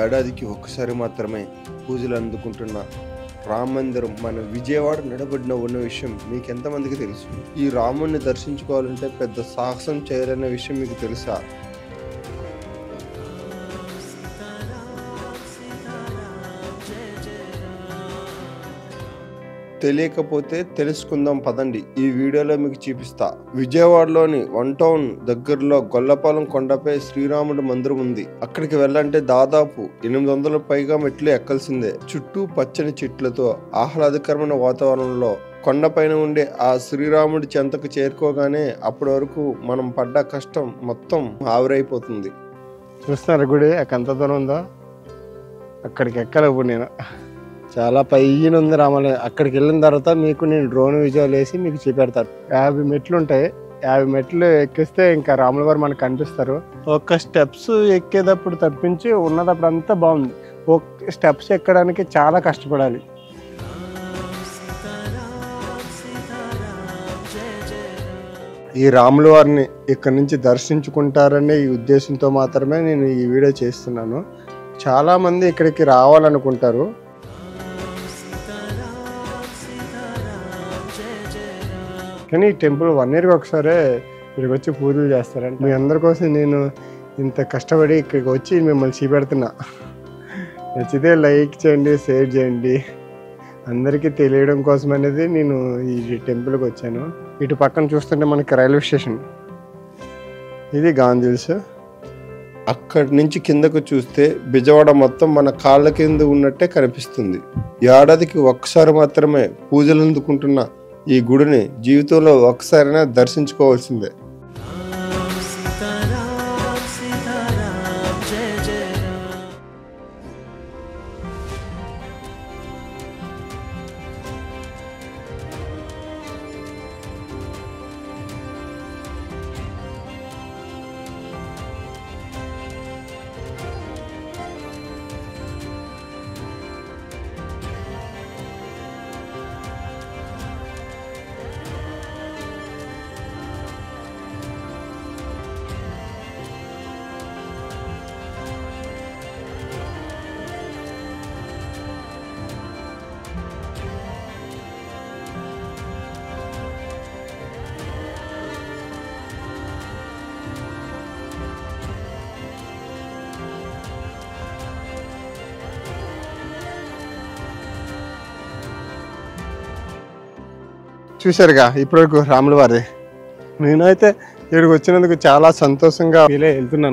ఏడాదికి ఒక్కసారి మాత్రమే పూజలు అందుకుంటున్న రామ మందిరం మన విజయవాడ నడబడిన ఉన్న విషయం మీకు ఎంతమందికి తెలుసు? ఈ రాముడిని దర్శించుకోవాలంటే పెద్ద సాహసం చేయాలనే విషయం మీకు తెలుసా? తెలియకపోతే తెలుసుకుందాం పదండి. ఈ వీడియోలో మీకు చూపిస్తా. విజయవాడలోని 1 టౌన్ దగ్గరలో గొల్లపాలెం కొండపై శ్రీరాముడి మందిరం ఉంది. అక్కడికి వెళ్ళాలంటే దాదాపు 800 పైగా మెట్లు ఎక్కాల్సిందే. చుట్టూ పచ్చని చెట్లతో ఆహ్లాదకరమైన వాతావరణంలో కొండపైన ఉండే ఆ శ్రీరాముడి చెంతకు చేరుకోగానే అప్పటి వరకు మనం పడ్డ కష్టం మొత్తం ఆవిరైపోతుంది. చూస్తున్నారు గుడి ఎంత దూరం ఉందో, అక్కడికి ఎక్కాలి. ఇప్పుడు నేను చాలా పైన ఉంది రామాలయం. అక్కడికి వెళ్ళిన తర్వాత మీకు నేను డ్రోన్ విజువల్ వేసి మీకు చూపెడతాను. 50 మెట్లు ఉంటాయి. 50 మెట్లు ఎక్కిస్తే ఇంకా రాముల వారు మనకు కనిపిస్తారు. ఒక స్టెప్స్ ఎక్కేటప్పుడు తప్పించి ఉన్నదప్పుడు అంతా బాగుంది. ఒక స్టెప్స్ ఎక్కడానికి చాలా కష్టపడాలి. ఈ రాముల వారిని ఇక్కడ నుంచి దర్శించుకుంటారనే ఈ ఉద్దేశంతో మాత్రమే నేను ఈ వీడియో చేస్తున్నాను. చాలామంది ఇక్కడికి రావాలనుకుంటారు. కానీ ఈ టెంపుల్ 1 yearకి ఒకసారి ఇక్కడికి వచ్చి పూజలు చేస్తారంట. మీ అందరి కోసం నేను ఇంత కష్టపడి ఇక్కడికి వచ్చి మిమ్మల్ని చూపెడుతున్నా. నచ్చితే లైక్ చేయండి, షేర్ చేయండి. అందరికీ తెలియడం కోసం అనేది నేను ఈ టెంపుల్కి వచ్చాను. ఇటు పక్కన చూస్తుంటే మనకి రైల్వే స్టేషన్, ఇది గాంధీ హిల్స్. అక్కడి నుంచి కిందకు చూస్తే బిజవాడ మొత్తం మన కాళ్ళ కింద ఉన్నట్టే కనిపిస్తుంది. ఏడాదికి ఒక్కసారి మాత్రమే పూజలు అందుకుంటున్న ఈ గుడిని జీవితంలో ఒక్కసారైనా దర్శించుకోవాల్సిందే. చూశారుగా ఇప్పటివరకు రాముల వారి. నేనైతే ఇక్కడికి వచ్చినందుకు చాలా సంతోషంగా ఫీల్ అయ్యి వెళ్తున్నాను.